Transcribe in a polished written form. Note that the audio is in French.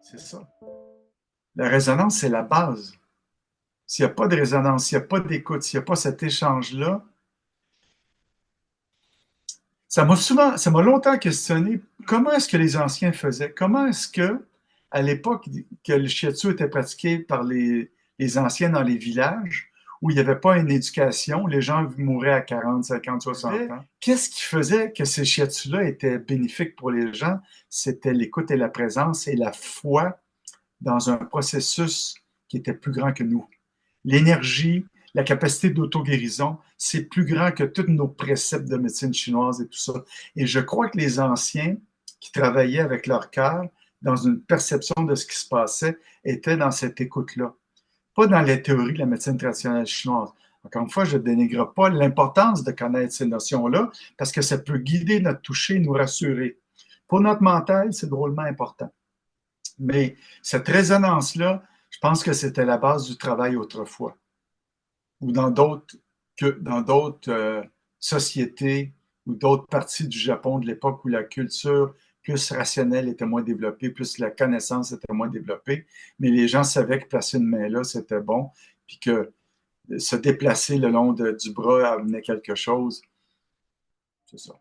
C'est ça. La résonance, c'est la base. S'il n'y a pas de résonance, s'il n'y a pas d'écoute, s'il n'y a pas cet échange-là, ça m'a longtemps questionné comment est-ce que les anciens faisaient? Comment est-ce que, à l'époque que le shiatsu était pratiqué par les anciens dans les villages, où il n'y avait pas une éducation, les gens mouraient à 40, 50, 60 ans. Qu'est-ce qui faisait que ces shiatsu-là étaient bénéfiques pour les gens? C'était l'écoute et la présence et la foi dans un processus qui était plus grand que nous. L'énergie, la capacité d'auto-guérison, c'est plus grand que tous nos préceptes de médecine chinoise et tout ça. Et je crois que les anciens qui travaillaient avec leur cœur, dans une perception de ce qui se passait, étaient dans cette écoute-là. Pas dans les théories de la médecine traditionnelle chinoise. Encore une fois, je ne dénigre pas l'importance de connaître ces notions-là parce que ça peut guider notre toucher, nous rassurer. Pour notre mental, c'est drôlement important. Mais cette résonance-là, je pense que c'était la base du travail autrefois ou dans d'autres sociétés ou d'autres parties du Japon de l'époque où la culture plus rationnelle était moins développée, plus la connaissance était moins développée, mais les gens savaient que placer une main là, c'était bon, puis que se déplacer le long du bras amenait quelque chose. C'est ça.